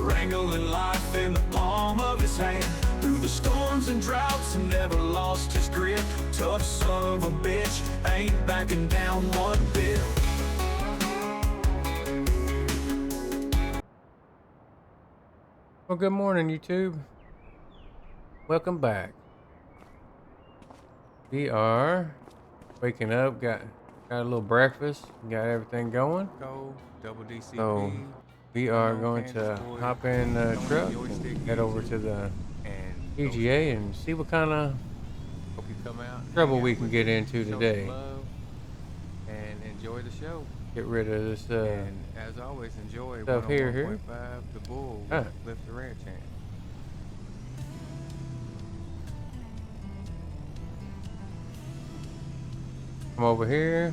wrangling life in the palm of his hand. Through the storms and droughts, and never lost his grip. Tough son of a bitch, ain't backing down one bit. Well, good morning, YouTube. Welcome back. We are waking up, got a little breakfast, got everything going. Go, double DCP. So we are going to hop in the truck and head over to the PGA and see what kind of trouble we can get into today. And enjoy the show. Get rid of this and as always, enjoy stuff here. 101.5 The Bull with Lift the Ranch Hand. Come over here.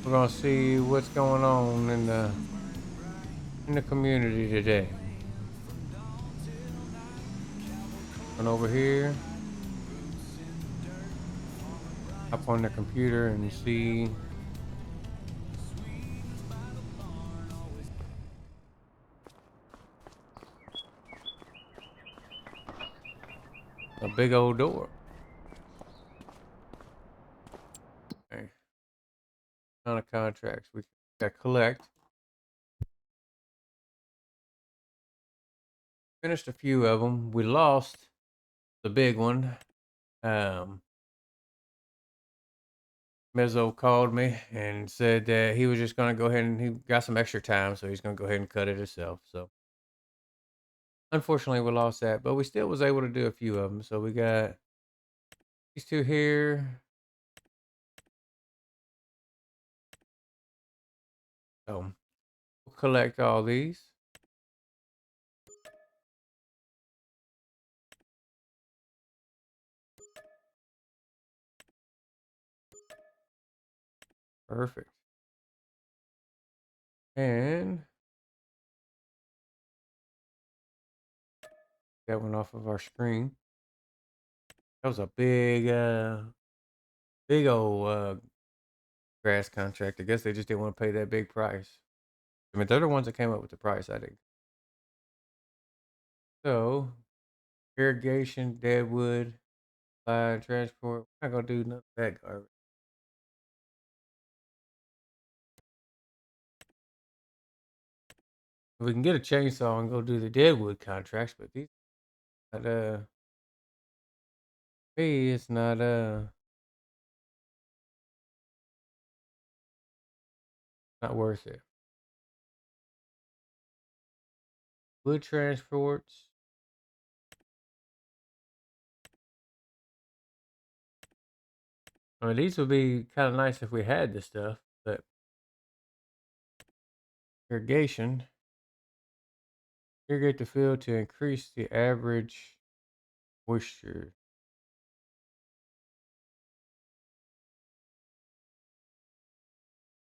We're gonna see what's going on in the community today. Come over here. Hop on the computer and see a big old door. Okay. Ton of contracts we got to collect. Finished a few of them. We lost the big one. Mezzo called me and said that he was just going to go ahead and he got some extra time, so he's going to go ahead and cut it himself. So unfortunately, we lost that, but we still was able to do a few of them. So we got these two here. So we'll collect all these. Perfect. And that went off of our screen. That was a big old grass contract. I guess they just didn't want to pay that big price. I mean, they're the ones that came up with the price, I think. So, irrigation, deadwood, line transport. We're not gonna do none of that garbage. We can get a chainsaw and go do the deadwood contracts, but these not me, it's not not worth it. Wood transports. I mean, these would be kind of nice if we had this stuff, but irrigation. Irrigate the field to increase the average moisture.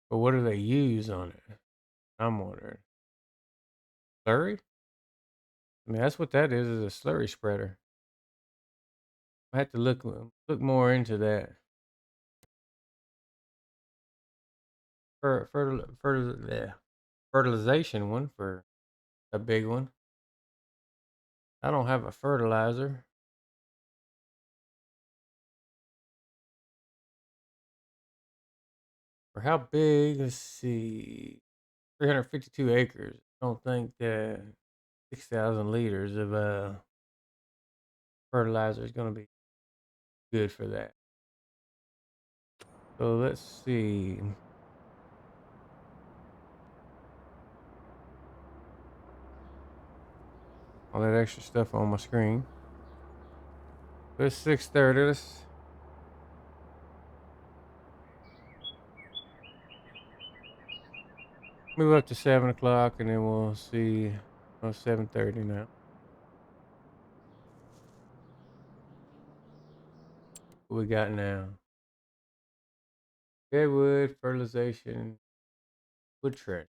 But what do they use on it? I'm wondering. Slurry? I mean, that's what that is a slurry spreader. I have to look more into that. Fertilization one for a big one. I don't have a fertilizer. For how big? Let's see. 352 acres. I don't think that 6,000 liters of fertilizer is going to be good for that. So let's see. All that extra stuff on my screen. It's 6:30. Let's move up to 7 o'clock and then we'll see. Oh, 7:30 now. What we got now? Deadwood, fertilization, wood trench.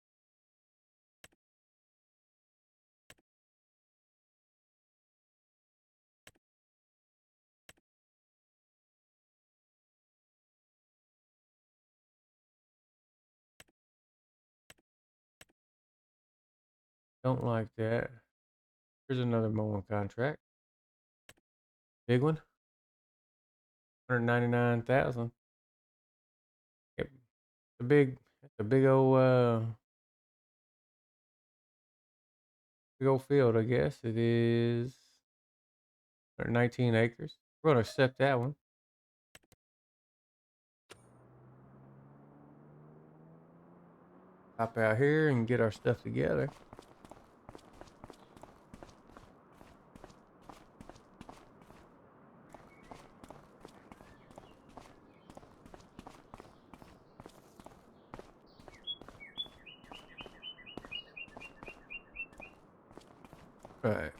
Don't like that. Here's another mowing contract. Big one. 199,000. Yep. It's a big old field, I guess. It is 119 acres. We're gonna accept that one. Hop out here and get our stuff together. Right.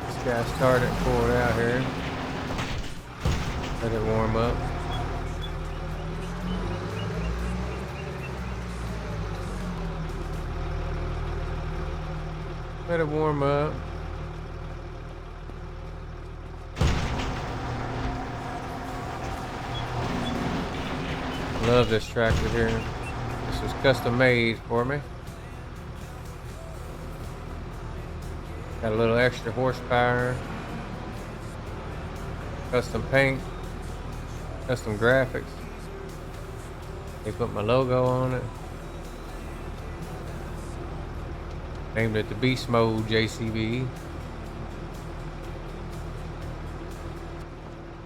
This guy started and pulled out here. Let it warm up. Let it warm up. Love this tractor here. This was custom made for me. Got a little extra horsepower. Custom paint. Custom graphics. They put my logo on it. Named it the Beast Mode JCB.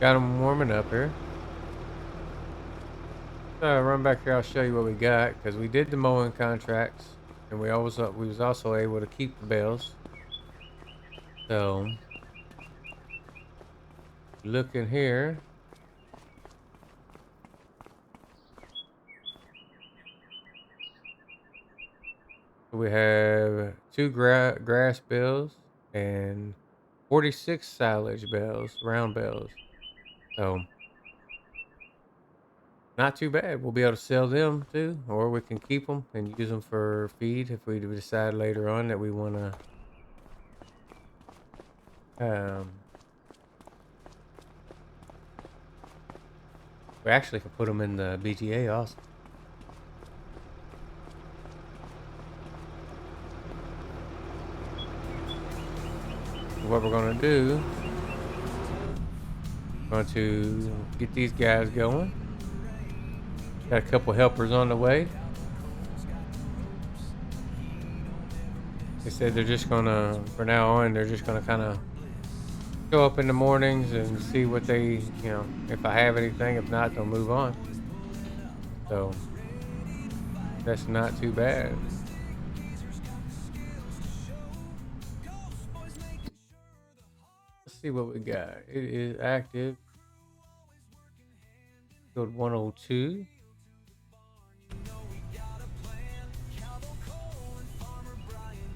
Got them warming up here. So run back here, I'll show you what we got, because we did the mowing contracts and we was also able to keep the bales. So looking here, we have 2 grass bales and 46 silage bales, round bales. So not too bad. We'll be able to sell them too, or we can keep them and use them for feed if we decide later on that we want to. We actually can put them in the BTA also. What we're going to do, we're going to get these guys going. Got a couple helpers on the way. They said they're just going to, for now on, they're just going to kind of show up in the mornings and see what they, if I have anything. If not, they'll move on. So that's not too bad. Let's see what we got. It is active. Field 102.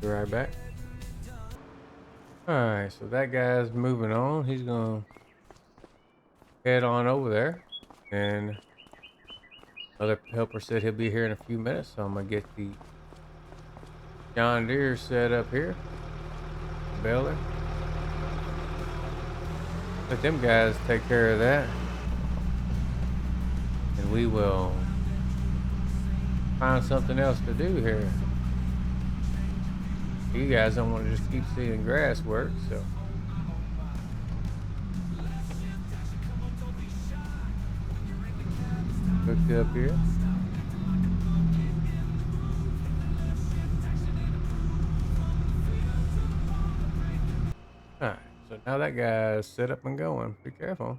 Be right back. Alright, so that guy's moving on. He's gonna head on over there. And other helper said he'll be here in a few minutes, so I'm gonna get the John Deere set up here. Baler. Let them guys take care of that. And we will find something else to do here. You guys don't want to just keep seeing grass work, so. Hooked up here. Alright, so now that guy's set up and going. Be careful.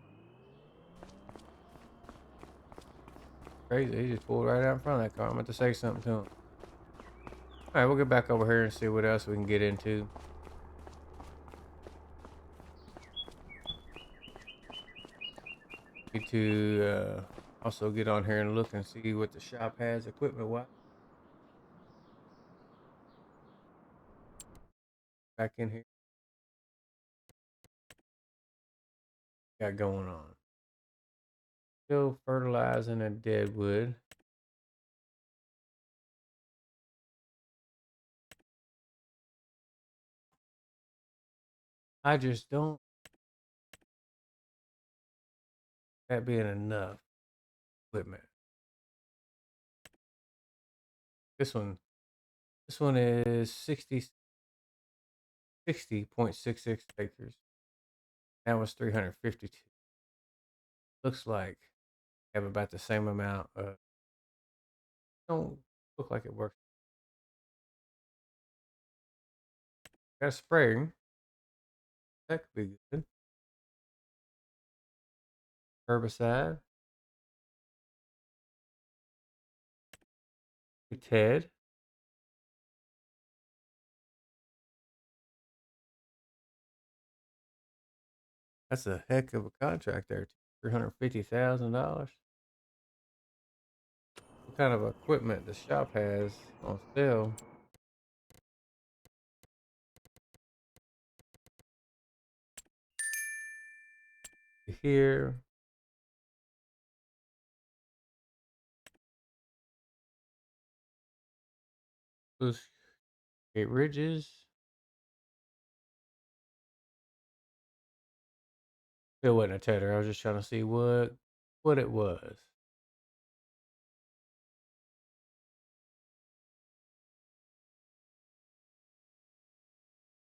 Crazy, he just pulled right out in front of that car. I'm going to say something to him. Alright, we'll get back over here and see what else we can get into. Need to also get on here and look and see what the shop has equipment-wise. Back in here. Got going on. Still fertilizing a deadwood. I just don't that being enough equipment. This one this one is 60.66 acres. That was 352. Looks like I have about the same amount of don't look like it works. Got a spraying. That could be good. Herbicide. Ted. That's a heck of a contract there. $350,000. What kind of equipment the shop has on sale? Here, those Gate Ridges. It wasn't a tether. I was just trying to see what it was.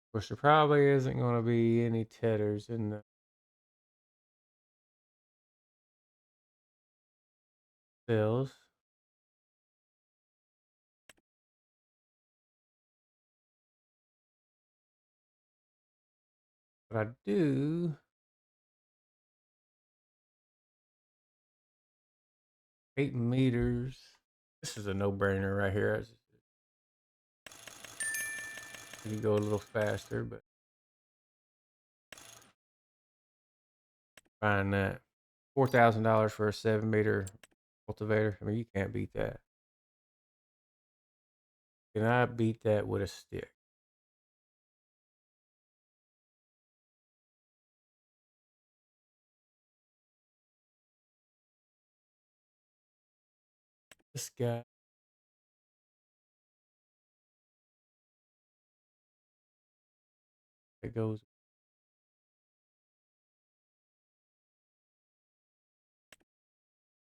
Of course, there probably isn't going to be any tethers in the sales. But I do 8 meters. This is a no-brainer right here. You can go a little faster, but find that $4,000 for a 7-meter cultivator. I mean, you can't beat that. Can I beat that with a stick? This guy. It goes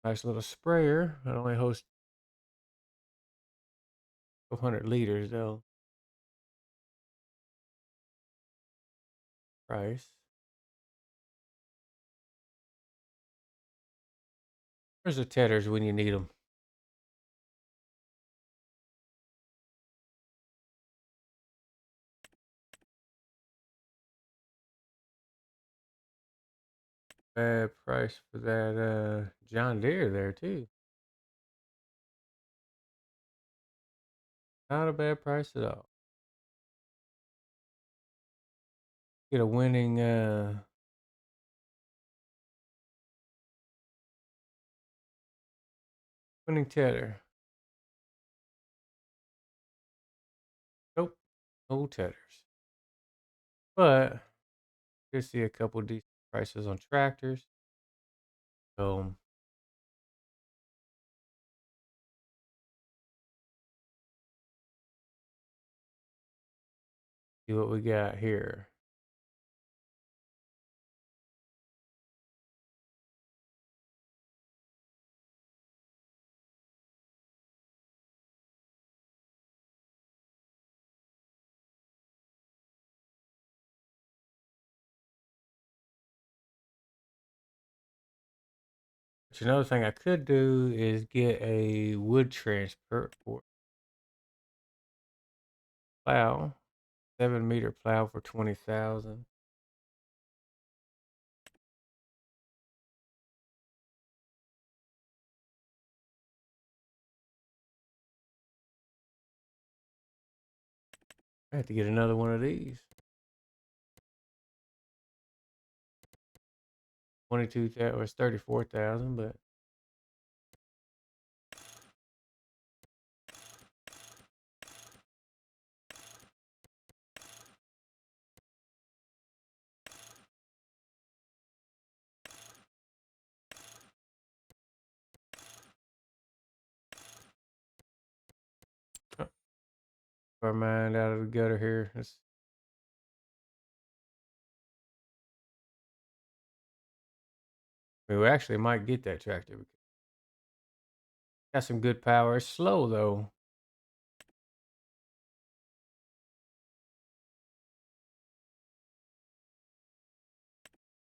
nice little sprayer. It only hosts 1,200 liters though. Price. Where's the tethers when you need them? Bad price for that John Deere there too. Not a bad price at all. Get a winning tether. Nope, no tethers. But you see a couple decent prices on tractors. So see what we got here. But another thing I could do is get a wood transport plow, 7-meter plow for 20,000. I have to get another one of these. 22,000 or it's 34,000, but our mind out of the gutter here. We actually might get that tractor. Got some good power. It's slow though.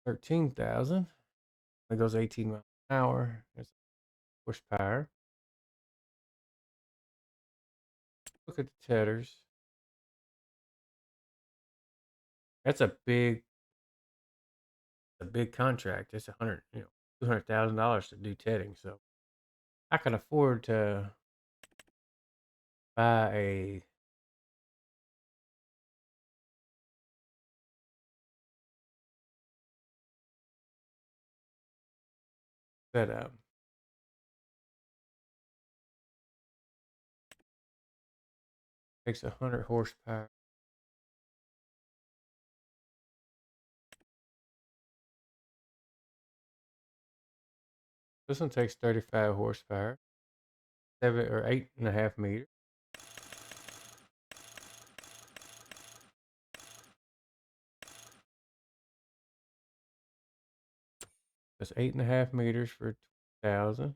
$13,000. It goes 18 miles an hour. It's horsepower. Look at the tethers. That's a big contract. It's $200,000 to do tedding. So I can afford to buy a setup. Takes 100 horsepower. This one takes 35 horsepower, 7 or 8.5 meters. That's 8.5 meters for 2,000.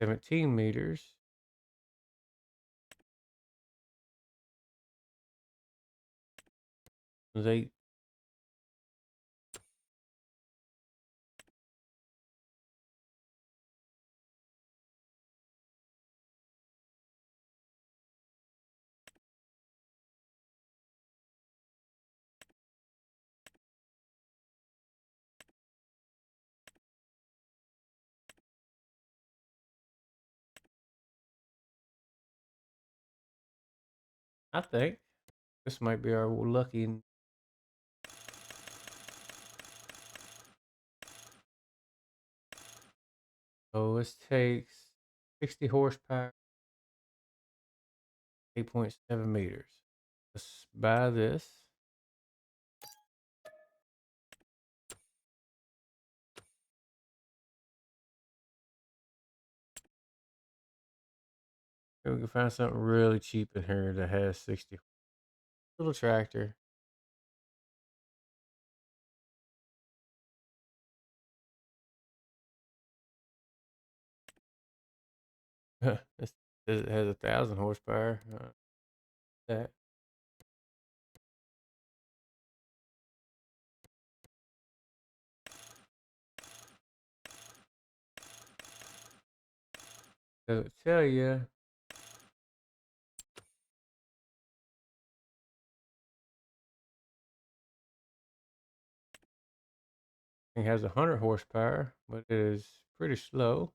$17 meters. Was 8. I think this might be our lucky. So this takes 60 horsepower, 8.7 meters. Let's buy this. Maybe we can find something really cheap in here that has 60. Little tractor. This it has 1,000 horsepower. That doesn't tell you. It has 100 horsepower, but it is pretty slow.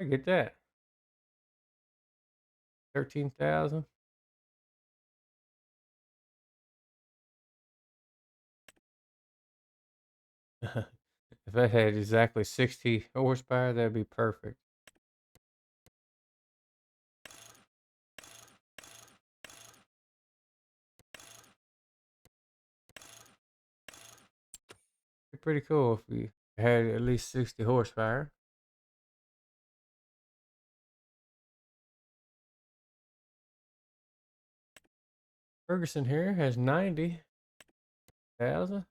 I get that. 13,000. If I had exactly 60 horsepower, that'd be perfect. Be pretty cool if we had at least 60 horsepower. Ferguson here has 90,000.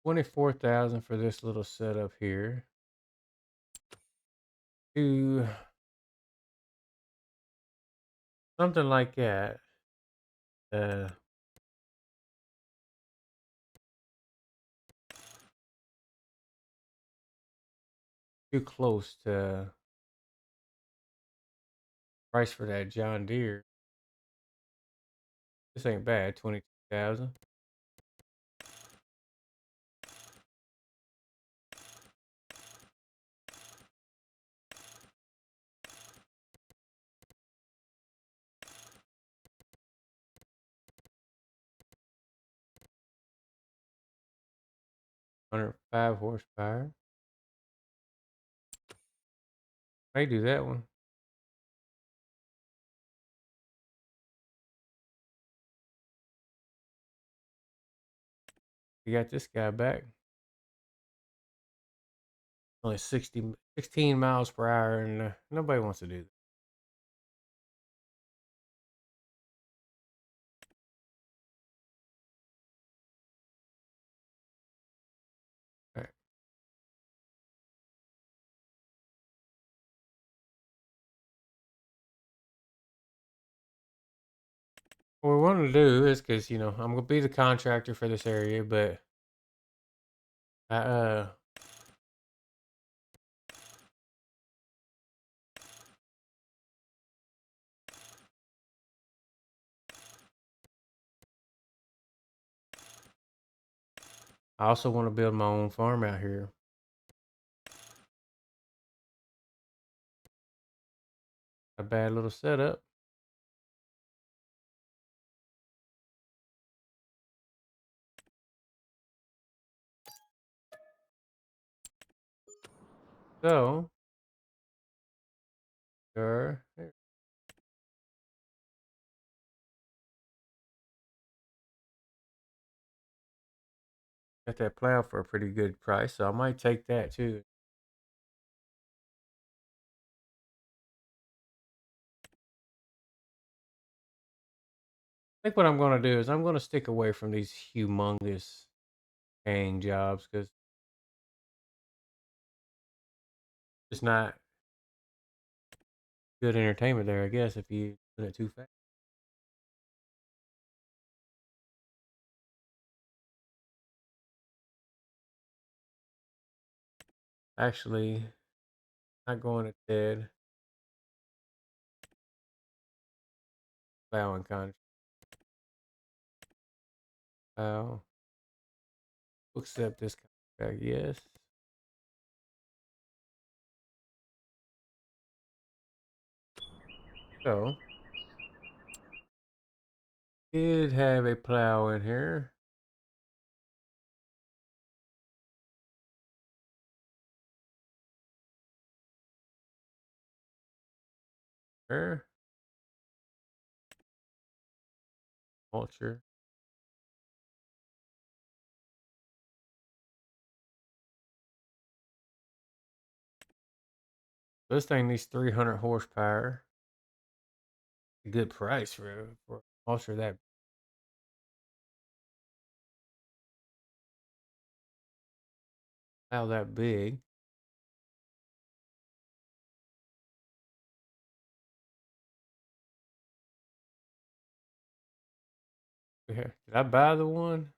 $24,000 for this little setup here. To something like that. Uh, too close to price for that John Deere. This ain't bad, 22,000. $105 horsepower. May do that one. You got this guy back. Only 16 miles per hour, and nobody wants to do that. All right. What we want to do is, because I'm gonna be the contractor for this area, but I also want to build my own farm out here. A bad little setup. So, there. Got that plow for a pretty good price, so I might take that too. I think what I'm going to do is I'm going to stick away from these humongous paying jobs because it's not good entertainment there, I guess, if you do it too fast. Actually, not going to Ted. Plowing contract. I'll accept this contract, yes. So, did have a plow in here. Here. Mulcher. This thing needs 300 horsepower. A good price for a mulcher that. Plow that big. Did I buy the one?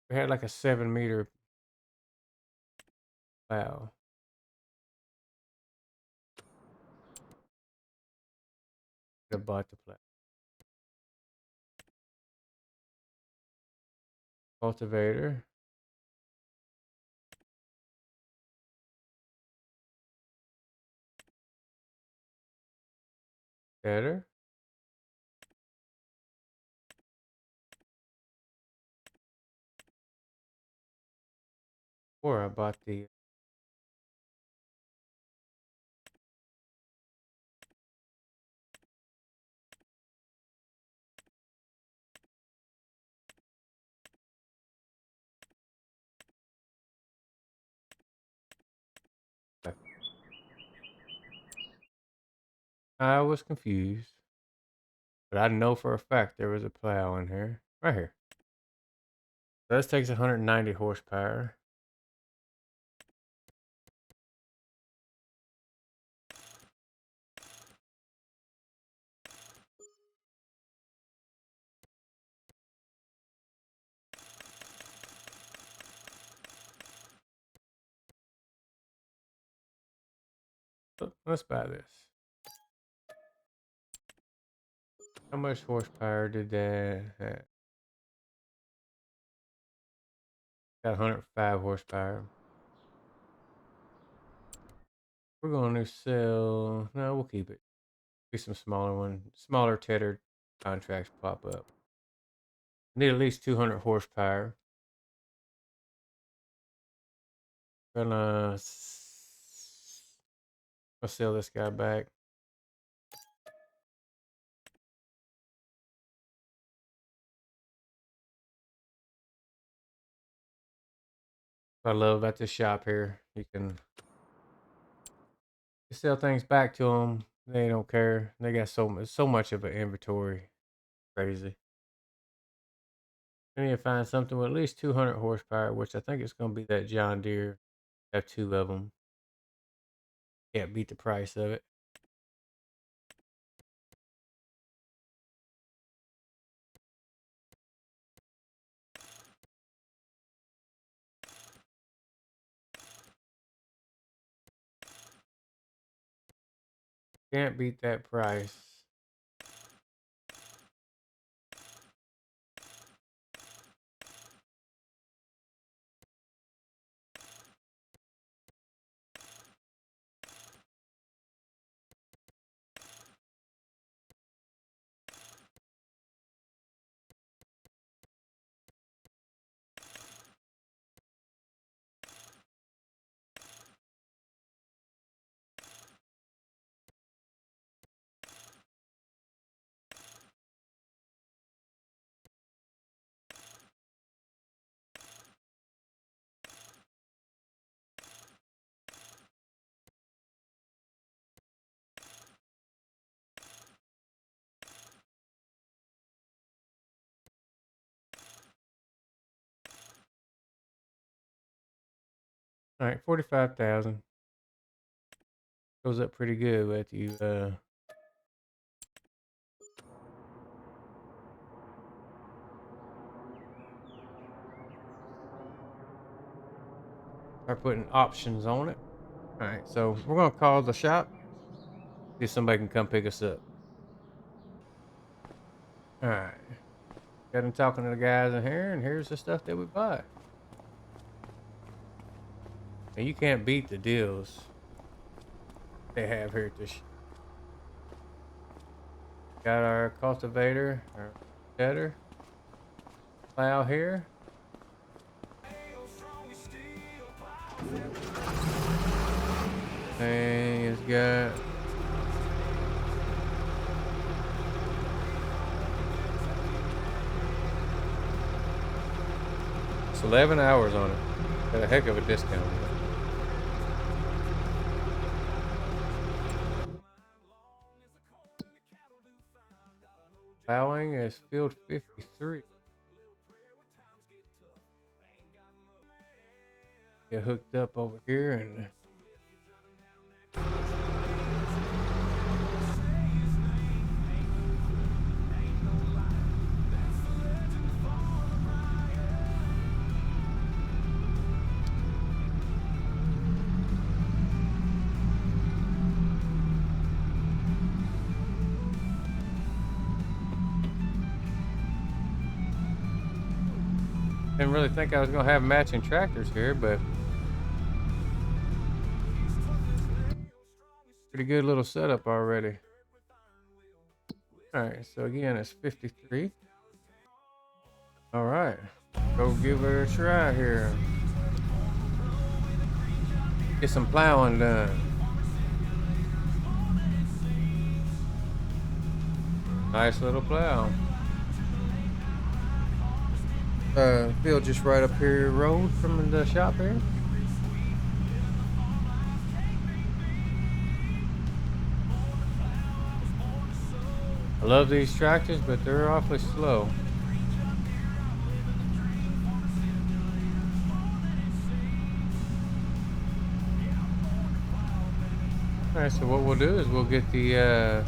We had like a 7-meter plow. I bought the plow. Cultivator. Better. Or I bought the I was confused. But I know for a fact there was a plow in here. Right here. So this takes 190 horsepower. Let's buy this. How much horsepower did that have? Got 105 horsepower. We're going to sell. No, we'll keep it. Be some smaller one. Smaller tethered contracts pop up. Need at least 200 horsepower. Gonna I'll sell this guy back. What I love about this shop here, you can sell things back to them. They don't care. They got so much of an inventory. Crazy. I need to find something with at least 200 horsepower, which I think it's going to be that John Deere. Have two of them. Can't beat the price of it. Can't beat that price. All right, 45,000. Goes up pretty good with you. Start putting options on it. All right, so we're gonna call the shop. See if somebody can come pick us up. All right, got them talking to the guys in here, and here's the stuff that we buy. And you can't beat the deals they have here at this. Got our cultivator, our cutter, plow here. And it's got it's 11 hours on it. Got a heck of a discount. Plowing is field 53. Get hooked up over here and didn't really think I was gonna have matching tractors here, but pretty good little setup already. All right, so again, it's 53. All right, go give it a try here. Get some plowing done. Nice little plow. Field just right up here road from the shop here. I love these tractors, but they're awfully slow. All right, so what we'll do is we'll get the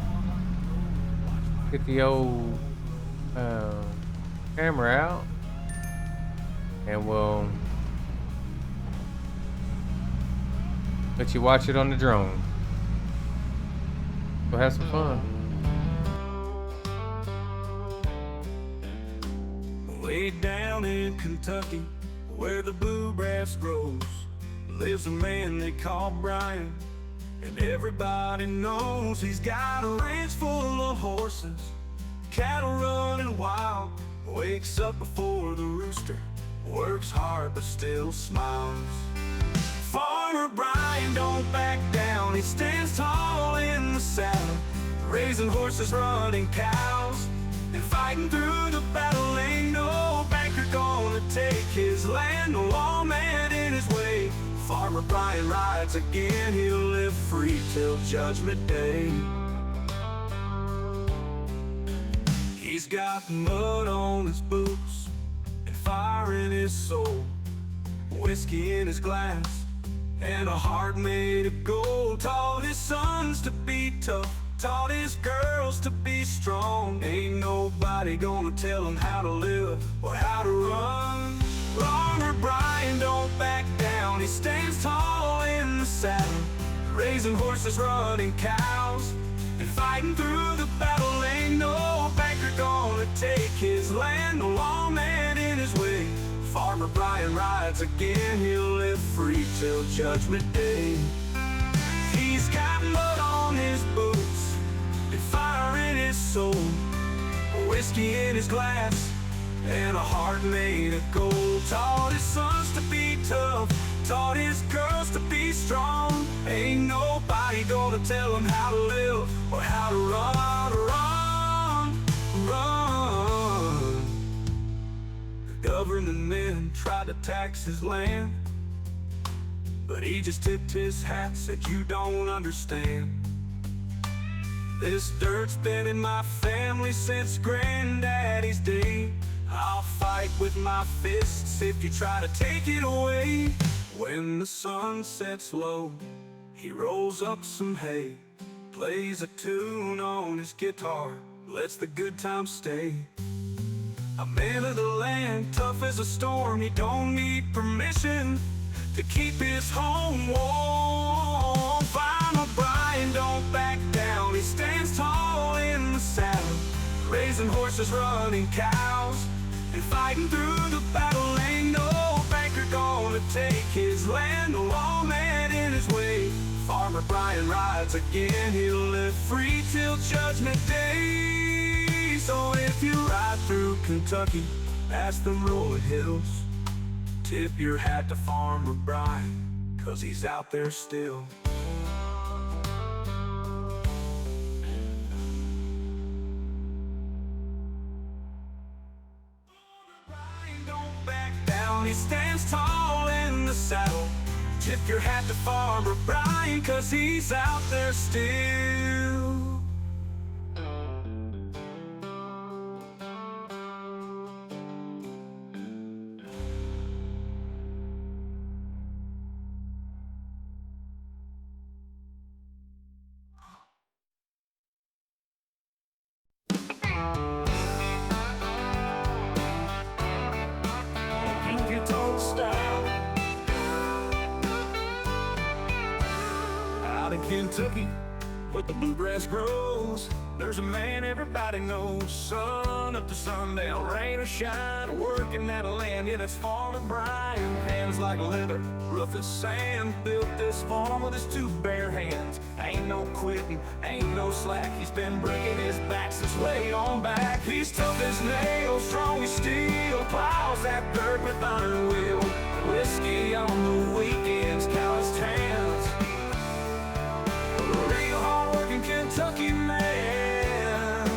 old camera out, and we'll let you watch it on the drone. We'll have some fun. Way down in Kentucky, where the bluegrass grows, lives a man they call Brian. And everybody knows he's got a ranch full of horses, cattle running wild. Wakes up before the rooster, works hard but still smiles. Farmer Brian don't back down, he stands tall in the saddle, raising horses, running cows, and fighting through the battle. Ain't no banker gonna take his land, no lawman in his way. Farmer Brian rides again, he'll live free till Judgment Day. He's got mud on his boots and fire in his soul, whiskey in his glass and a heart made of gold. Taught his sons to be tough, taught his girls to be strong. Ain't nobody gonna tell him how to live or how to run. Farmer Brian don't back down, he stands tall in the saddle, raising horses, running cows, and fighting through the battle. Ain't no banker gonna take his land, no lawman in his way. Farmer Brian rides again, he'll live free till Judgment Day. He's got mud on his boots and fire in his soul, whiskey in his glass and a heart made of gold. Taught his sons to be tough, taught his girls to be strong. Ain't nobody gonna tell him how to live or how to run. The governing men tried to tax his land, but he just tipped his hat, said you don't understand. This dirt's been in my family since granddaddy's day. I'll fight with my fists if you try to take it away. When the sun sets low, he rolls up some hay, plays a tune on his guitar, lets the good times stay. A man of the land, tough as a storm, he don't need permission to keep his home warm. Farmer Brian don't back down, he stands tall in the saddle, raising horses, running cows, and fighting through the battle. Ain't no banker gonna take his land, no lawman in his way. Farmer Brian rides again, he'll live free till Judgment Day. So if you ride through Kentucky, past the rolling hills, tip your hat to Farmer Brian, 'cause he's out there still. He stands tall in the saddle, tip your hat to Farmer Brian, 'cause he's out there still. Out in Kentucky, where the bluegrass grows, there's a man everybody knows. Sun up to sundown, rain or shine, working that land, yeah, that's Farmer Brian. Hands like leather, rough as sand, built this farm with his two bare hands. Ain't no quitting, ain't no slack, he's been breaking his back since way on back. He's tough as nails, strong as steel, plows that dirt with iron wheel. Whiskey on the weekends, callous hands. Real hard-working Kentucky man.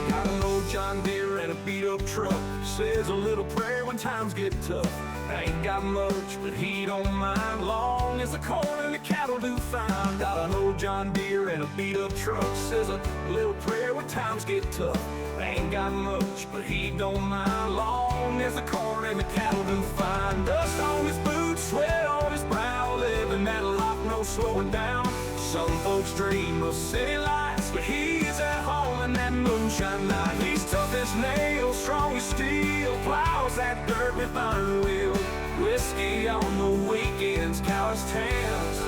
Got an old John Deere and a beat-up truck, says a little prayer when times get tough. Ain't got much, but he don't mind, long as the corn and the cattle do fine. Got an old John Deere and a beat-up truck, says a little prayer when times get tough. Ain't got much, but he don't mind, long as the corn and the cattle do fine. Dust on his boots, sweat on his brow, living that life, no slowing down. Some folks dream of city lights, but he's at home in that moonshine night. He's tough as nails, strong as steel, plows that dirt with iron wheel. Whiskey on the weekends, calloused hands.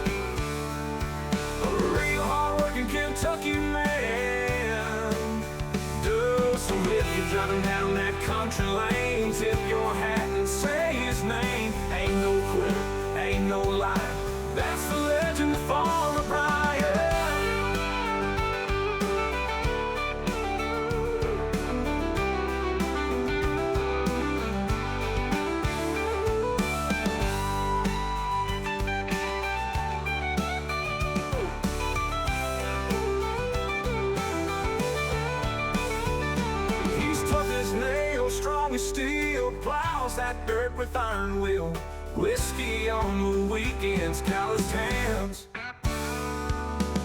A real hard-working hard-working Kentucky man. So if you're driving down that country lane, tip your hat and say his name. Ain't no quitter, ain't no lie. That's the legend of Farmer Brian. Strong as steel, plows that dirt with iron wheel. Whiskey on the weekends, calloused hands.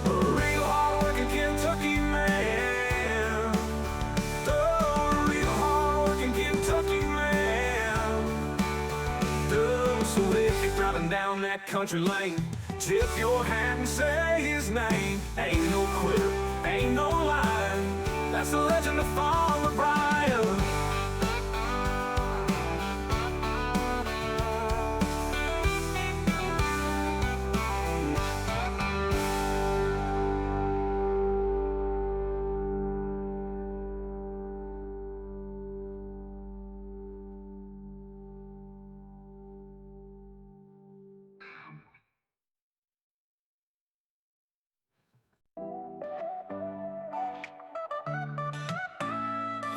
A real hard-working Kentucky man. A real hard-working Kentucky man. So if you're driving down that country lane, tip your hat and say his name. Ain't no quitter, ain't no line. That's the legend of Farmer Brian.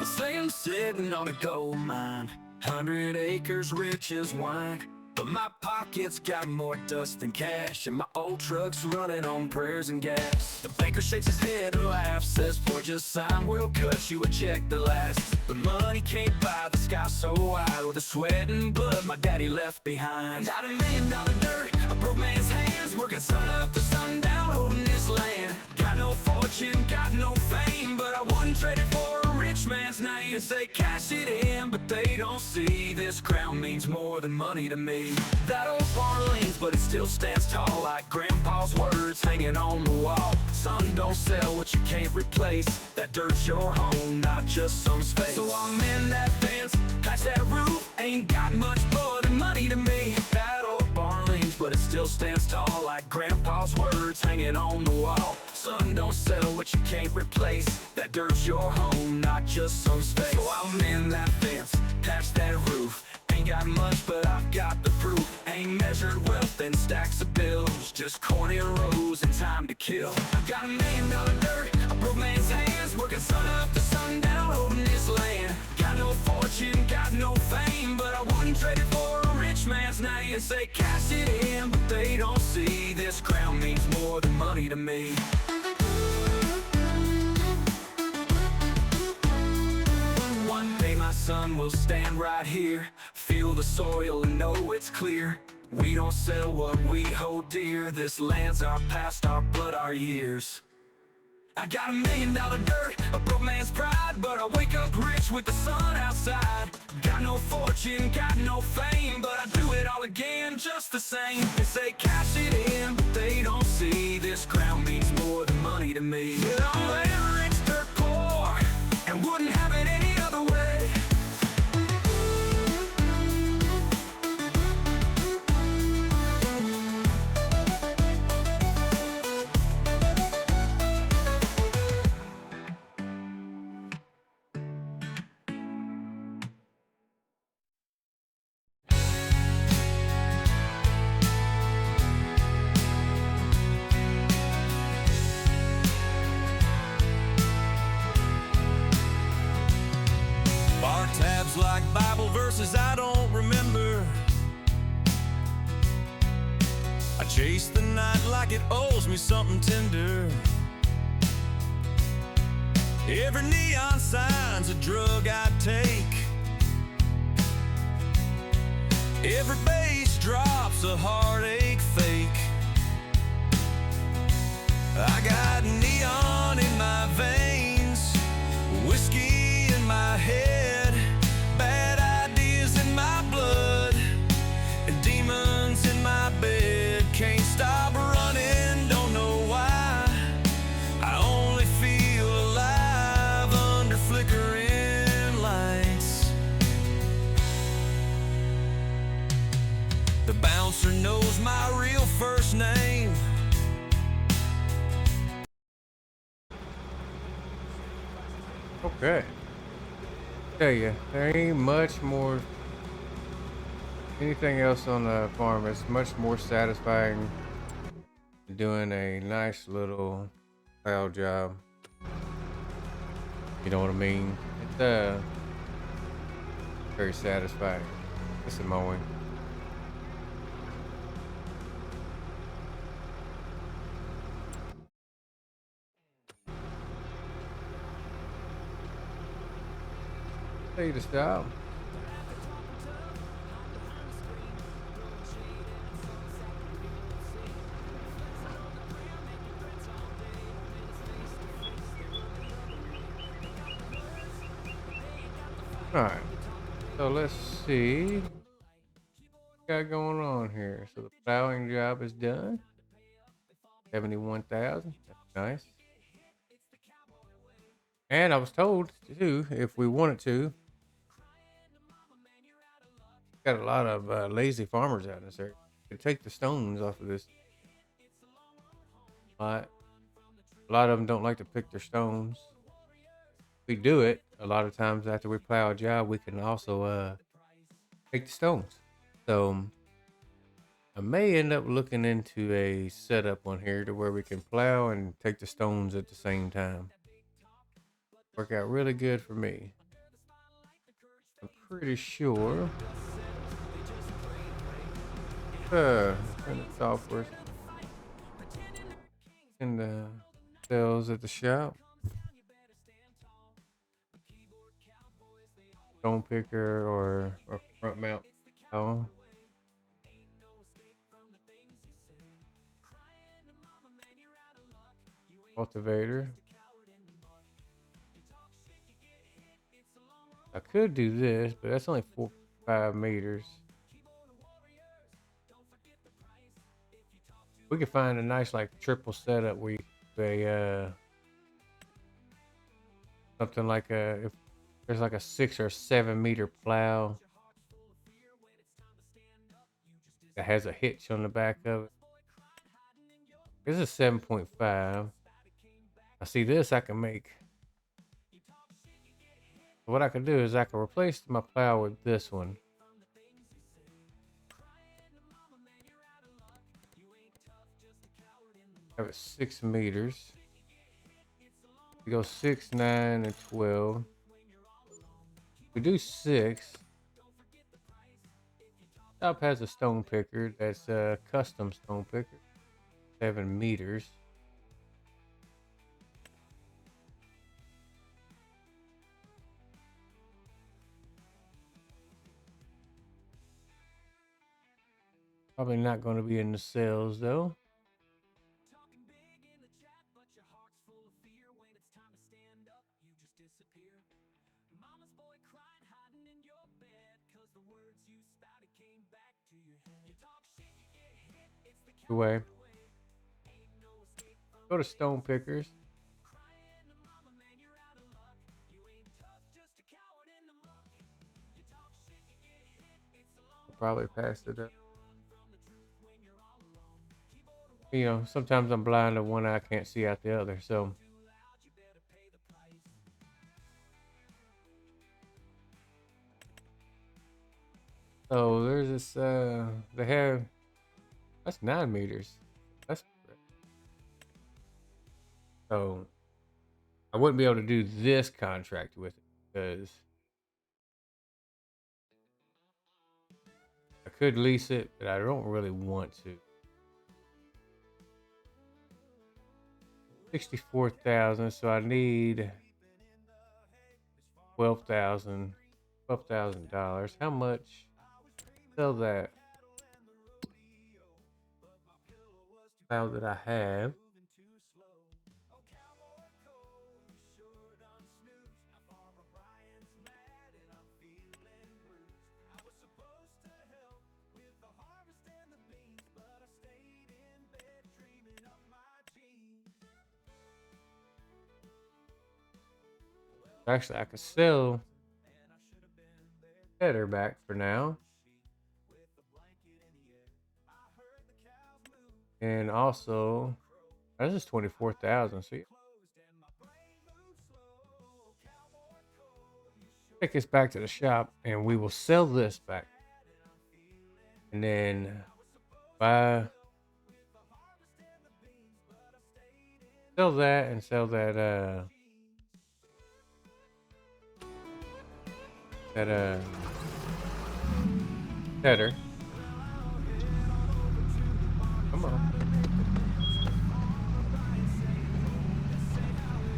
Say I'm sitting on a gold mine, 100 acres rich as wine. But my pockets got more dust than cash, and my old truck's running on prayers and gas. The banker shakes his head and laughs, says, boy, just sign, we'll cut you a check that lasts. But money can't buy the sky so wide, with the sweat and blood my daddy left behind. Not $1 million dirt, a broke man's hands, working sun up to sundown, holding this land. Got no fortune, got no fame, but I wouldn't trade it for a rich man's name. They cash it in, but they don't see this crown means more than money to me. That old barn leans, but it still stands tall, like Grandpa's words hanging on the wall. Son, don't sell what you can't replace. That dirt's your home, not just some space. So I'm in that fence, patch that roof, ain't got much more than money to me. That old barn leans, but it still stands tall, like Grandpa's words hanging on the wall. Son, don't sell what you can't replace. That dirt's your home, not just some space. So I'm in that fence, patch that roof. Ain't got much, but I've got the proof. Ain't measured wealth in stacks of bills, just corn in rows and time to kill. I've got $1 million dirt, a broke man's hands, working sun up to sundown, holding this land. Got no fortune, got no fame, but I wouldn't trade it for a rich man's name. Say cash it in, but they don't see this crown means more than money to me. One day my son will stand right here, feel the soil and know it's clear. We don't sell what we hold dear. This land's our past, our blood, our years. I got $1 million dirt, a broke man's pride, but I wake up rich with the sun outside. Got no fortune, got no fame, but I do it all again just the same. They say cash it in, but they don't see this crown means more than money to me. Yeah, I'm land rich, dirt poor, and wouldn't have it any other way. Tabs like Bible verses I don't remember. I chase the night like it owes me something tender. Every neon sign's a drug I take. Every bass drop's a heartache fake. I got neon in my veins, whiskey in my head, bad ideas in my blood, and demons in my bed. Can't stop running, don't know why. I only feel alive under flickering lights. The bouncer knows my real first name. Okay. Tell you, there ain't much more. Anything else on the farm is much more satisfying than doing a nice little plow job. You know what I mean? It's very satisfying. It's the mowing. Tell you to stop. All right. So let's see what we got going on here. So the plowing job is done. 71,000. That's nice. And I was told too, if we wanted to, got a lot of lazy farmers out in this area. Could take the stones off of this lot. A lot of them don't like to pick their stones. We do it a lot of times after we plow a job. We can also take the stones. So I may end up looking into a setup on here to where we can plow and take the stones at the same time. Work out really good for me. I'm pretty sure. Turn it off first. In the sales at the shop. Stone picker or front mount. Oh. Cultivator. I could do this, but that's only 5 meters. We could find a nice like triple setup where you could something like if there's like a 6 or 7 meter plow that has a hitch on the back of it. This is 7.5. I see this I can make. What I could do is I can replace my plow with this one. Have it 6 meters. We go 6, 9, and 12. We do 6. Shop has a stone picker that's a custom stone picker. 7 meters. Probably not going to be in the sales though. Away. Go to stone pickers. I'll probably pass it up. You know, sometimes I'm blind to one eye, I can't see out the other, so. So there's this, they have, that's 9 meters. That's, so I wouldn't be able to do this contract with it because I could lease it, but I don't really want to. 64,000, so I need $12,000. How much? Sell that. Now that I have. Actually, I could sell header back for now. And also, this is 24,000. So take this back to the shop and we will sell this back. And then sell that and sell that tedder. Come on.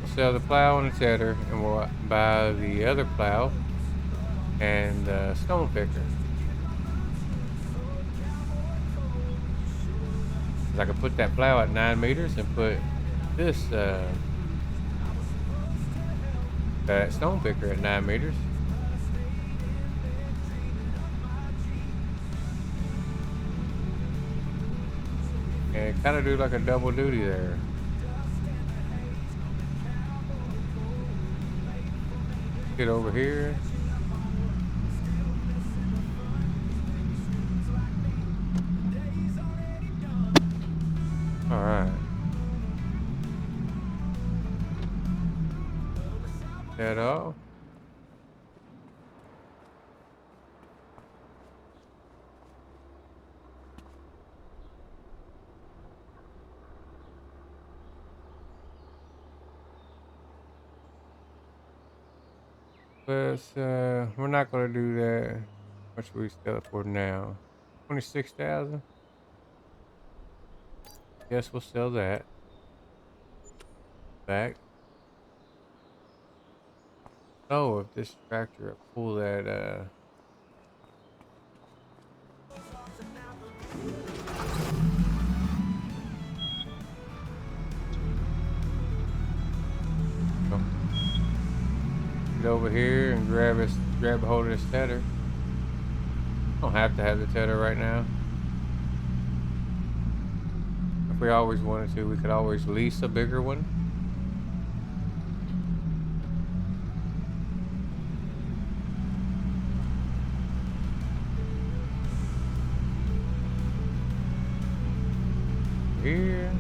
We'll sell the plow and the tedder, and we'll buy the other plow and stone picker. I could put that plow at 9 meters and put this that stone picker at 9 meters. And kind of do like a double duty there. Get over here. All right. That all. Let's we're not gonna do that. How much we sell it for now? 26,000. Yes, we'll sell that. Back. Oh, if this tractor pull that oh. Get over here and grab a hold of this tedder. Don't have to have the tedder right now. If we always wanted to, we could always lease a bigger one. Here.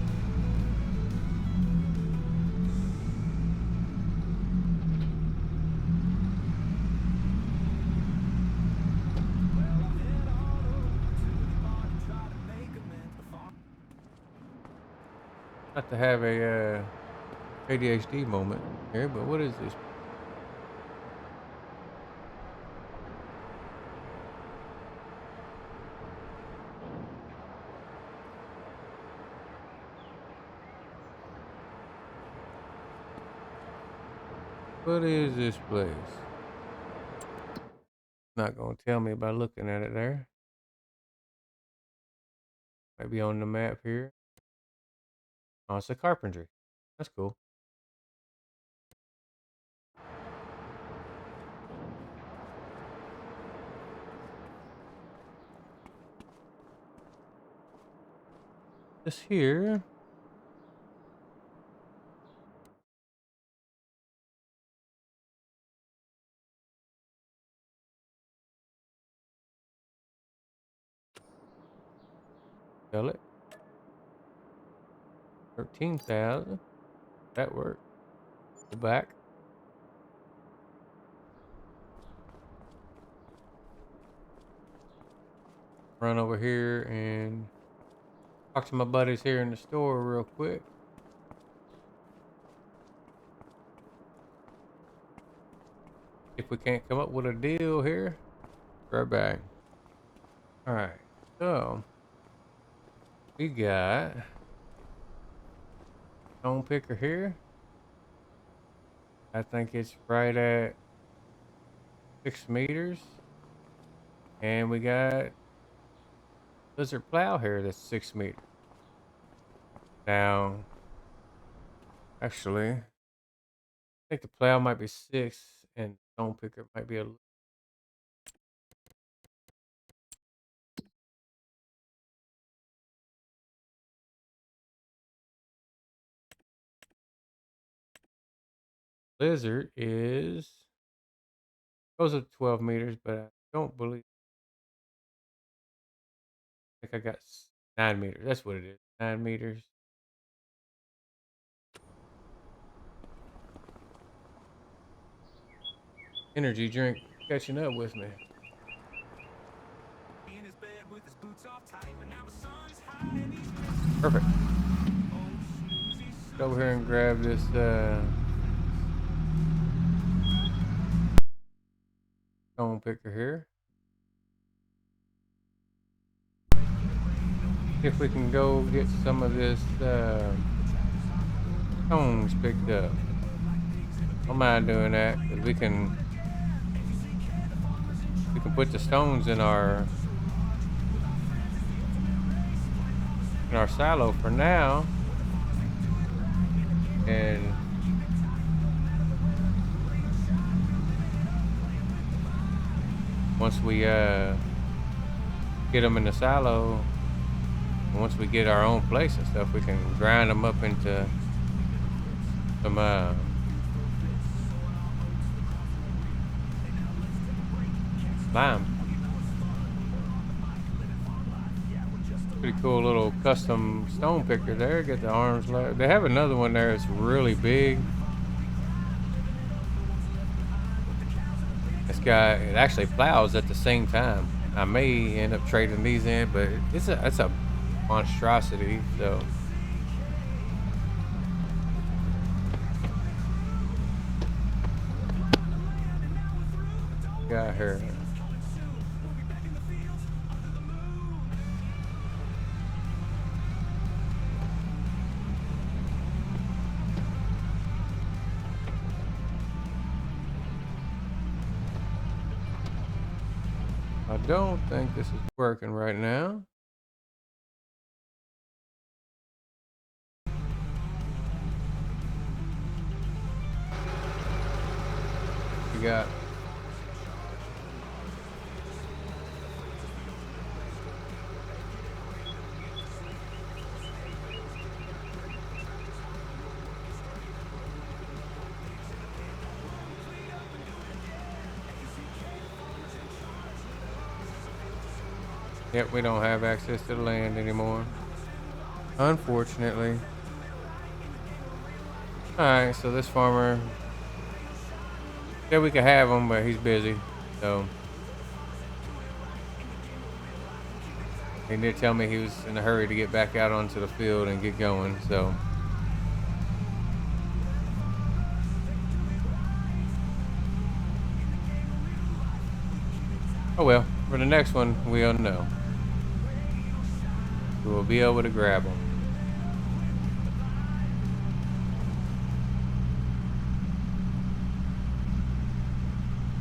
Not to have a ADHD moment here, but what is this? What is this place? Not gonna tell me by looking at it there. Might be on the map here. Oh, it's a carpentry. That's cool. This here. Sell it. 13,000. That worked. Go back. Run over here and talk to my buddies here in the store real quick. If we can't come up with a deal here, right back. All right, so we got stone picker here. I think it's right at 6 meters. And we got lizard plow here that's 6 meters. Now, actually, I think the plow might be 6 and stone picker might be a lizard is goes up 12 meters, but I don't believe. I think I got 9 meters. That's what it is. 9 meters. energy drink catching up with me. Perfect. Go over here and grab this stone picker here. If we can go get some of this stones picked up. I don't mind doing that because we can put the stones in our silo for now, and once we get them in the silo, once we get our own place and stuff, we can grind them up into some lime. Pretty cool little custom stone picker there. Get the arms. They have another one there that's really big. This guy, it actually plows at the same time. I may end up trading these in, but it's a monstrosity. So got her. I don't think this is working right now. We got Yep, we don't have access to the land anymore, unfortunately. Alright, so this farmer said we could have him, but he's busy, so he did tell me he was in a hurry to get back out onto the field and get going, so oh well, for the next one, we'll know. We will be able to grab them.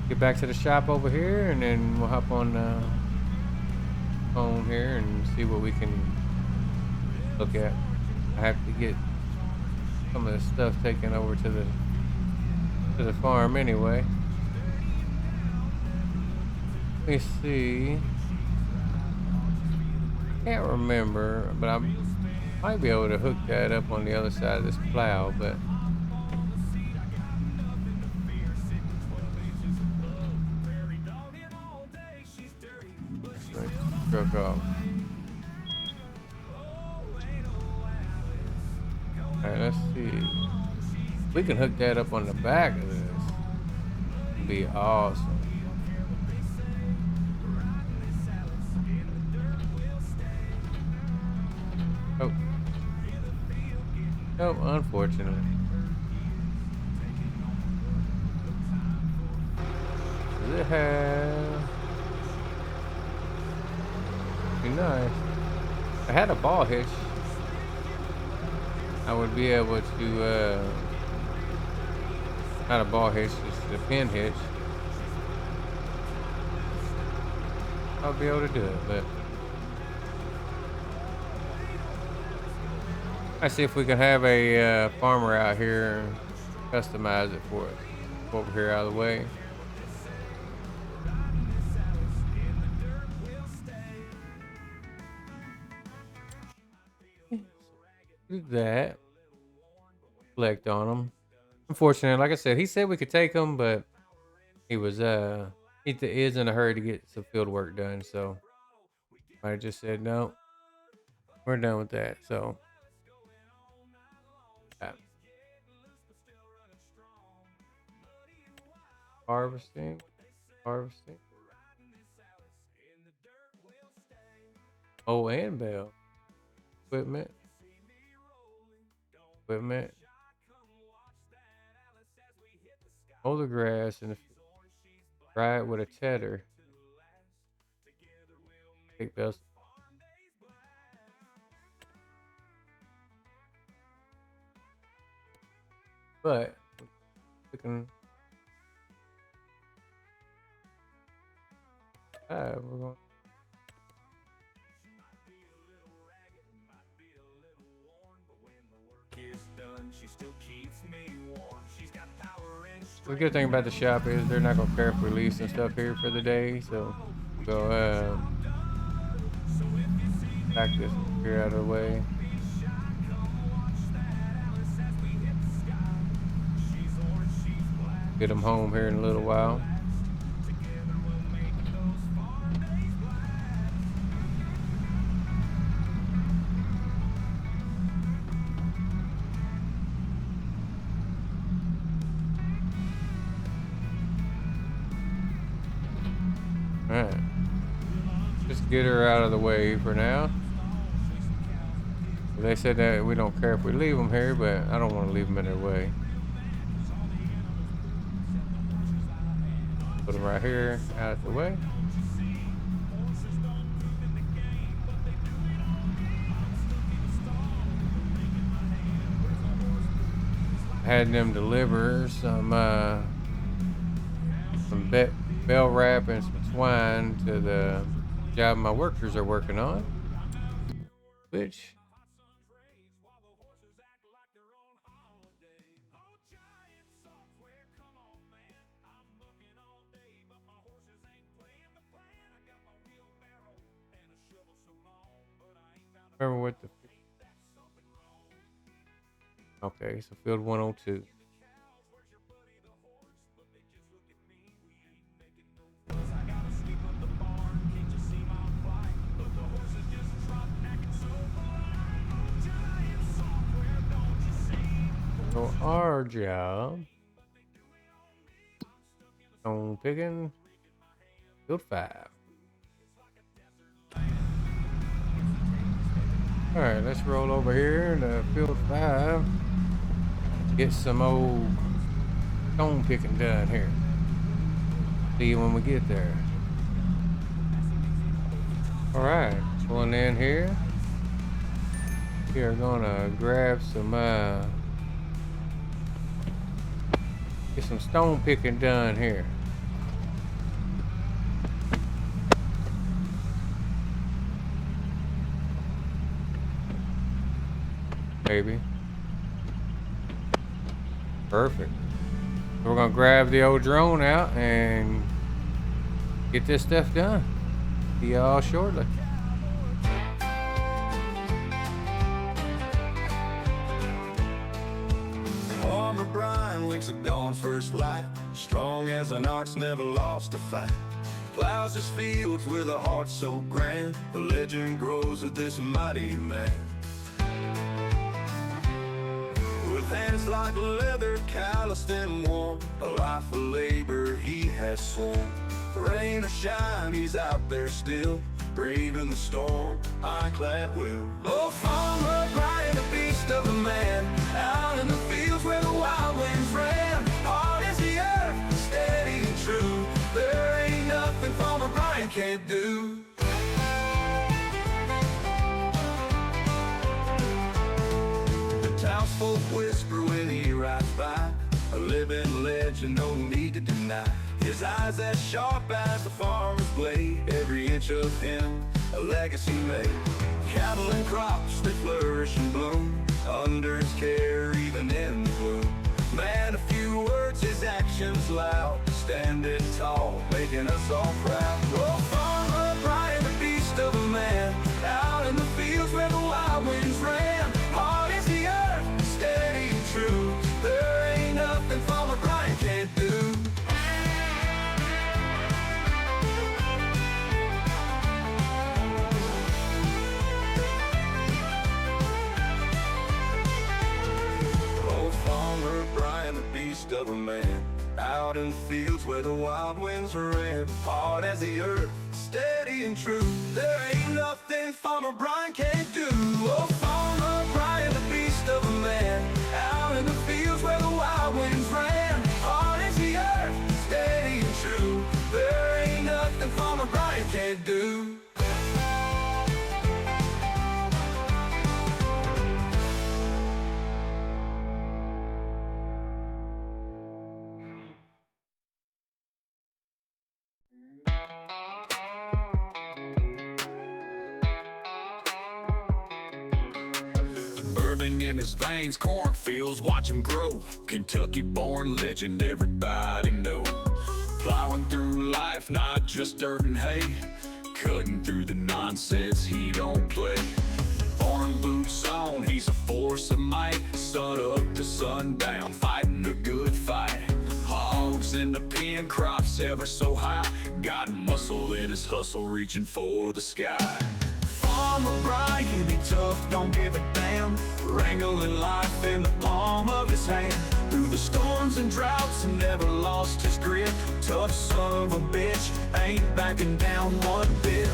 Get back to the shop over here, and then we'll hop on the phone here and see what we can look at. I have to get some of the stuff taken over to the farm anyway. Let me see. Can't remember, but I might be able to hook that up on the other side of this plow, but truck off. Alright, let's see. We can hook that up on the back of this. It'd be awesome. Oh. Oh, unfortunately. Does it have... Be nice. If I had a ball hitch, I would be able to, not a ball hitch, just a pin hitch. I'll be able to do it, but I see if we can have a farmer out here and customize it for us. Over here out of the way. Do that. Collect on them. Unfortunately, like I said, he said we could take them, but he was he is in a hurry to get some field work done, so I just said no. We're done with that. So Harvesting. Harvesting. Oh, and bell. Equipment. Equipment. Mow the grass in the field. Ride with a tedder. Take bells. But we can. We're going. The good thing about the shop is they're not gonna care if we leave some stuff here for the day, so go back this here out of the way. Get them home here in a little while. Alright. Just get her out of the way for now. They said that we don't care if we leave them here, but I don't want to leave them in their way. Put them right here, out of the way. I had them deliver some bell wrap and some twine to the job my workers are working on, which remember what the okay, so field 102. So our job on picking field 5. All right, let's roll over here to field 5. Get some old stone picking done here. See you when we get there. All right, pulling in here. We are gonna grab some get some stone picking done here. Maybe. Perfect. So we're gonna grab the old drone out and get this stuff done. See y'all shortly. Farmer Brian wakes at dawn first light, strong as an ox, never lost a fight. Plows his fields with a heart so grand, the legend grows of this mighty man. With hands like leather, calloused and warm, a life of labor he has sworn. Rain or shine, he's out there still, braving the storm, ironclad will. Oh, Farmer Brian, the beast of a man, out in the fields where the wild winds ran. Hard as the earth, steady and true, there ain't nothing Farmer Brian can't do. The townsfolk whisper when he rides by, a living legend, no need to deny. His eyes as sharp as the farmer's blade, every inch of him a legacy made. Cattle and crops, they flourish and bloom under his care, even in the gloom. Man, a few words, his actions loud, standing tall, making us all proud. Oh, Farmer Brian, the beast of a man, out in the fields where the wild winds ran. Hard as the earth, steady and true, there ain't nothing Farmer Brian can't do. Of a man, Out in the fields where the wild winds ran, hard as the earth, steady and true. There ain't nothing Farmer Brian can't do. Oh, Farmer Brian, the beast of a man. Out in the fields where the wild winds ran, hard as the earth, steady and true. There ain't nothing Farmer Brian can't do. Bourbon in his veins, cornfields, watch him grow. Kentucky-born legend, everybody know. Plowing through life, not just dirt and hay. Cutting through the nonsense, he don't play. Foreign boots on, he's a force of might. Sun up to sundown, fighting a good fight. Hogs in the pen, crops ever so high. Got muscle in his hustle, reaching for the sky. Farmer Brian, he tough, don't give a damn. Wrangling life in the palm of his hand. Through the storms and droughts, and never lost his grip. Tough son of a bitch, ain't backing down one bit.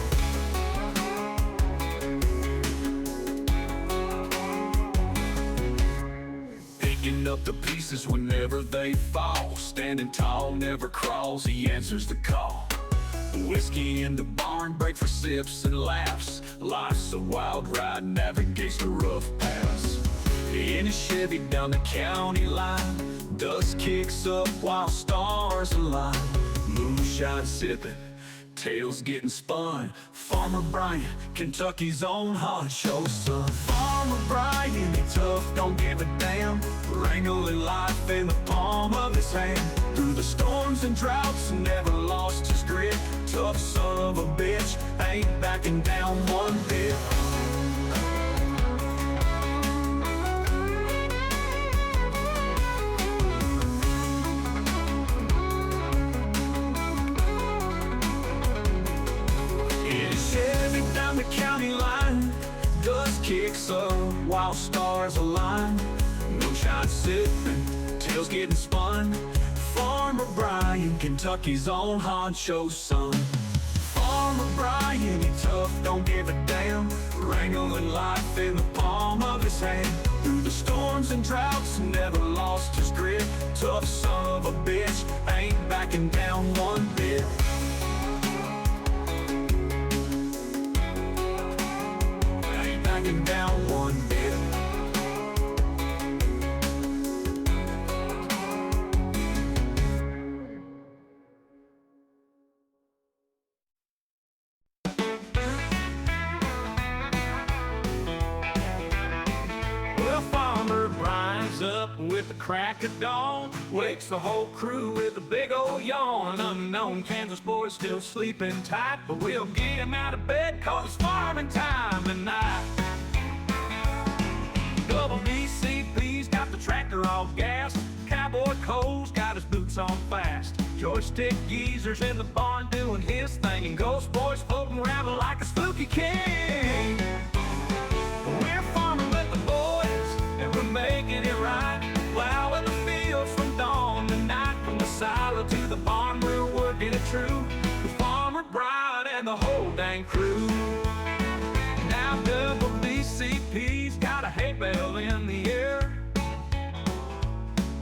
Picking up the pieces whenever they fall. Standing tall, never crawls, he answers the call. Whiskey in the barn, break for sips and laughs. Life's a wild ride, navigates the rough paths. In a Chevy down the county line, dust kicks up while stars align. Moonshine sipping, tales getting spun. Farmer Brian, Kentucky's own honcho son. Farmer Brian, he tough, don't give a damn. Wrangling life in the palm of his hand. Through the storms and droughts, never lost his grip. Tough son of a bitch, ain't backing down one bit. In a Chevy down the county line, dust kicks up while stars align. Moonshine sipping, tails getting spun. Farmer Brian, Kentucky's own honcho son. Farmer Brian, he tough, don't give a damn. Wrangling life in the palm of his hand. Through the storms and droughts, never lost his grip. Tough son of a bitch, ain't backing down one bit. Ain't backing down one bit. Up with the crack of dawn, wakes the whole crew with a big old yawn. Unknown Kansas boy still sleeping tight, but we'll get him out of bed 'cause it's farming time tonight. Double DCP's got the tractor all gas. Cowboy Cole's got his boots on fast. Joystick geezer's in the barn doing his thing, and Ghost Boy's floating around like a spooky king. We're farming with the boys, and we're making it right. Plowing the fields from dawn to night. From the silo to the barn, we're working it true. With Farmer Brian and the whole dang crew. Now double DCP's got a hay bale in the air.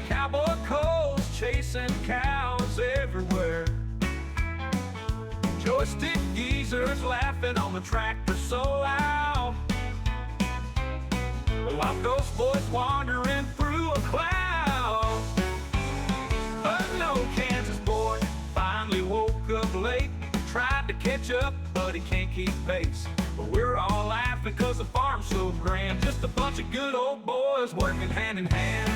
Cowboy Cole's chasing cows everywhere. Joystick geezer's laughing on the tractor so loud. While Ghost Boy's wandering through a cloud. No Kansas boy finally woke up late. Tried to catch up, but he can't keep pace. But we're all laughing 'cause the farm's so grand. Just a bunch of good old boys working hand in hand.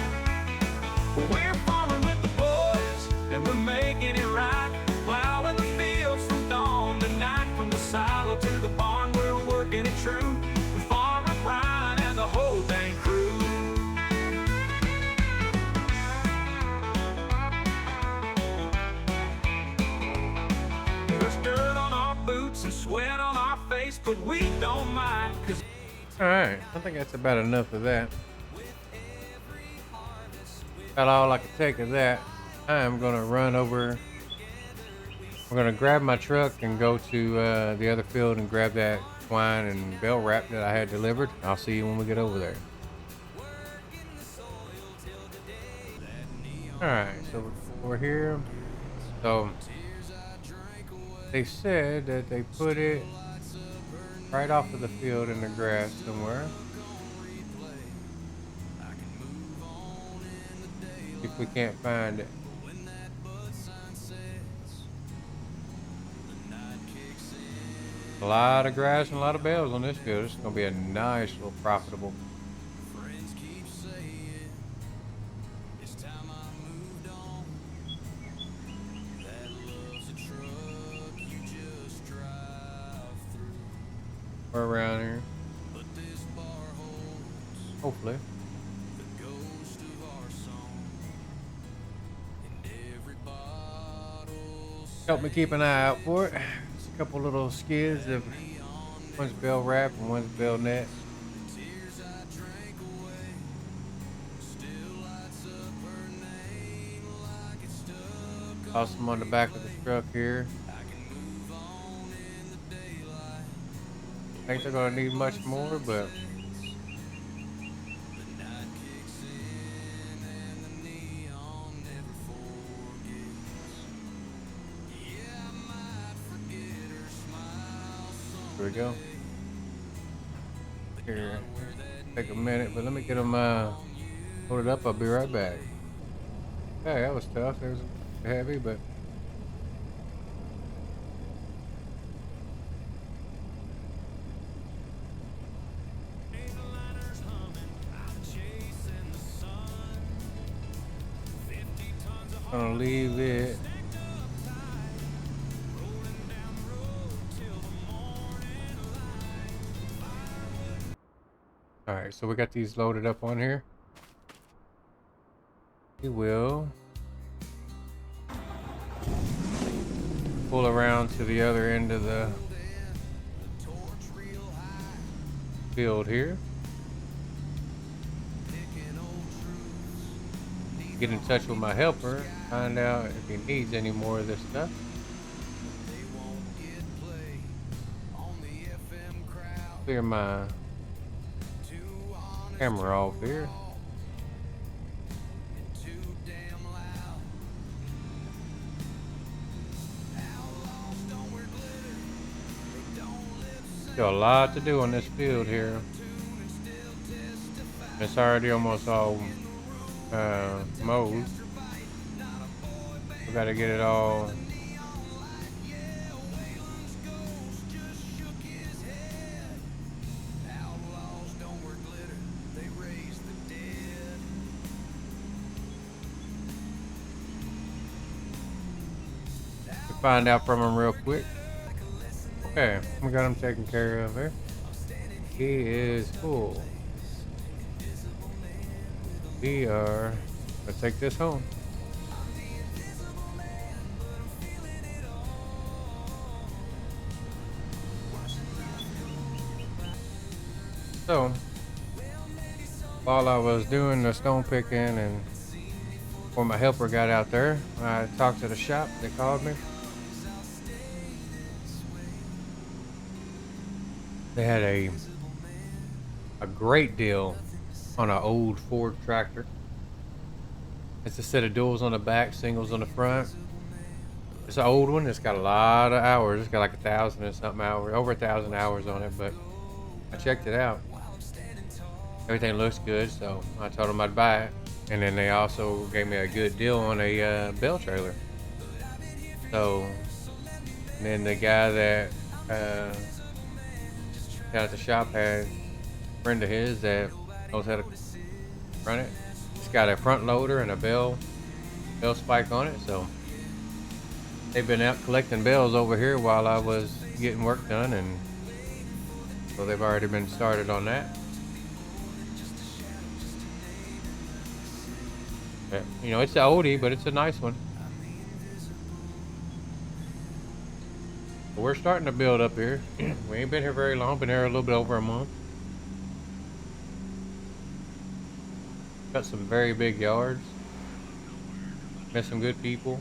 We're farming with the boys, and we're making it right. Plowing the fields from dawn to night. From the silo to the barn, we're working it true. With Farmer Brian and the whole dang crew. There's dirt on our boots and sweat on our face, but we don't mind, 'cause Alright, I think that's about enough of that. About all I can take of that. I'm gonna run over. We're gonna grab my truck and go to the other field and grab that twine and bell wrap that I had delivered. I'll see you when we get over there. All right, so we're here. So they said that they put it right off of the field in the grass somewhere. If we can't find it. A lot of grass and a lot of bales on this field. This is gonna be a nice little profitable. We're around here. Hopefully. Help me keep an eye out for it. Just a couple little skids of one's bell wrap and one's bell net. Toss them on the back of the truck here. I think they're gonna need much more, but here we go. Here, take a minute, but let me get them loaded up. I'll be right back. Okay, that was tough. It was heavy, but gonna leave it. All right, so we got these loaded up on here. We will pull around to the other end of the field here. Get in touch with my helper, find out if he needs any more of this stuff. Clear my camera off here. Still a lot to do on this field here. It's already almost all mowed. We gotta get it all find out from him real quick. Okay, we got him taken care of here. He is full. We are gonna take this home. So, while I was doing the stone picking and when my helper got out there, I talked to the shop. They called me. They had a great deal on an old Ford tractor. It's a set of duals on the back, singles on the front. It's an old one. It's got a lot of hours. It's got like 1,000 and something hours, over 1,000 hours on it. But I checked it out. Everything looks good, so I told them I'd buy it. And then they also gave me a good deal on a bell trailer. So, and then the guy that down at the shop had a friend of his that knows how to run it. It's got a front loader and a bell spike on it. So they've been out collecting bells over here while I was getting work done, and so they've already been started on that. But, you know, it's an oldie, but it's a nice one. We're starting to build up here. We ain't been here very long. Been here a little bit over a month. Got some very big yards. Met some good people.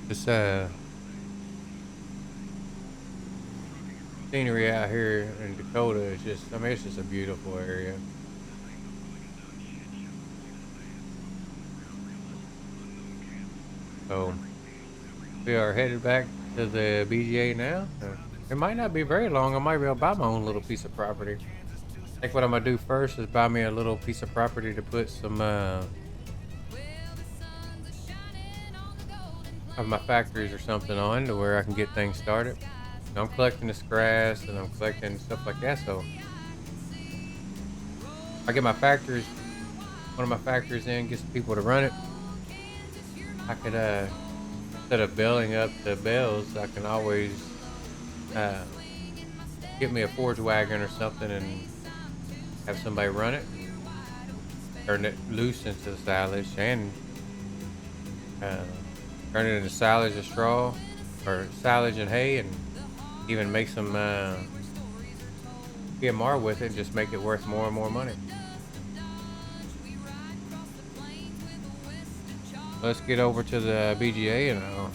This scenery out here in Dakota is just, I mean, it's just a beautiful area. So we are headed back to the BGA now. It might not be very long. I might be able to buy my own little piece of property. I think what I'm gonna do first is buy me a little piece of property to put some of my factories or something on, to where I can get things started. I'm collecting this grass and I'm collecting stuff like that, so I get my factories, one of my factories in, get some people to run it. I could instead of belling up the bells, I can always get me a forge wagon or something and have somebody run it, turn it loose into silage, and turn it into silage and straw, or silage and hay, and even make some PMR with it, and just make it worth more and more money. Let's get over to the BGA and I'll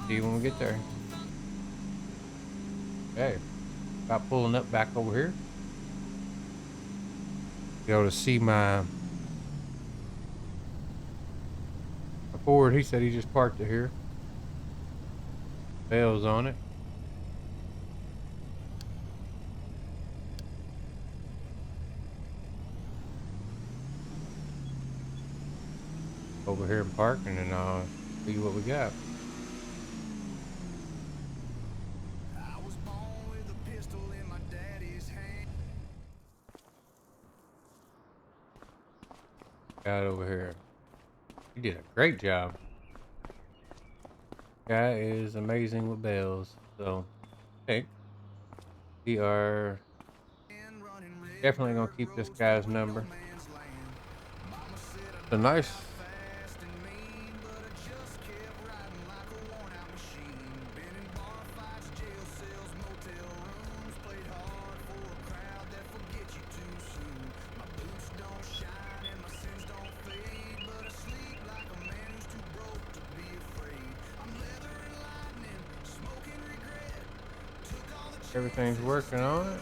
see you when we get there. Okay, about pulling up back over here. Be able to see my Ford. He said he just parked it here. Bells on it. Over here and park, and then I'll see what we got. Got over here. He did a great job. Guy is amazing with bells. So, okay. We are definitely gonna keep this guy's number. It's a nice. Everything's working on it.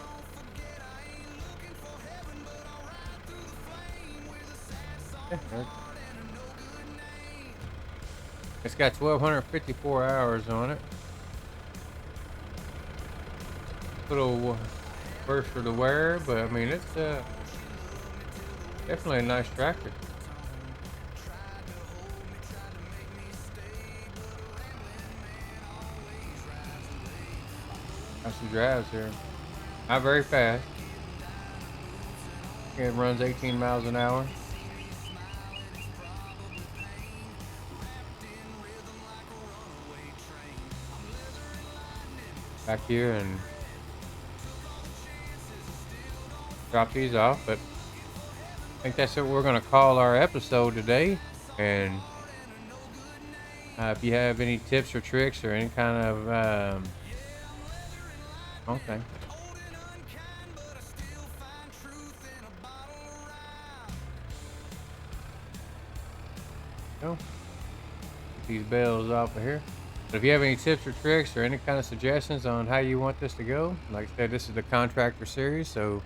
It's got 1,254 hours on it. A little worse for the wear, but I mean, it's definitely a nice tractor. Got some drives here. Not very fast. It runs 18 miles an hour. Back here and drop these off, but I think that's what we're going to call our episode today. And if you have any tips or tricks or any kind of okay. Go. Get these bells off of here. But if you have any tips or tricks or any kind of suggestions on how you want this to go, like I said, this is the contractor series, so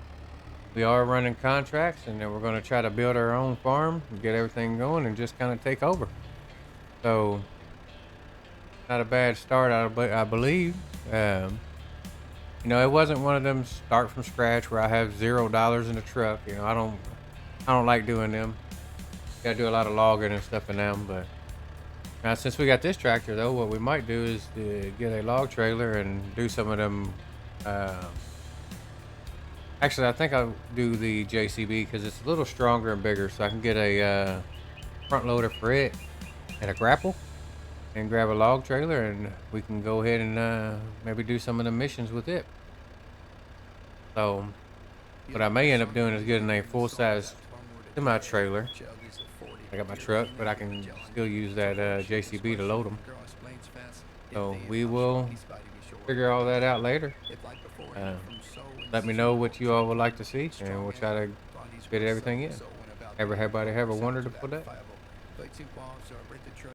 we are running contracts, and then we're going to try to build our own farm and get everything going and just kind of take over. So, not a bad start, I believe. You know, it wasn't one of them start from scratch where I have $0 in the truck. You know, I don't like doing them. Got to do a lot of logging and stuff in them. But now, since we got this tractor, though, what we might do is to get a log trailer and do some of them. Actually, I think I'll do the JCB because it's a little stronger and bigger, so I can get a front loader for it and a grapple, and grab a log trailer, and we can go ahead and maybe do some of the missions with it. So what I may end up doing is getting a full-size semi-trailer. I got my truck, but I can still use that JCB to load them. So we will figure all that out later. Let me know what you all would like to see, and we'll try to fit everything in. Everybody have a wonderful day. Play 2 balls, so I break the truck.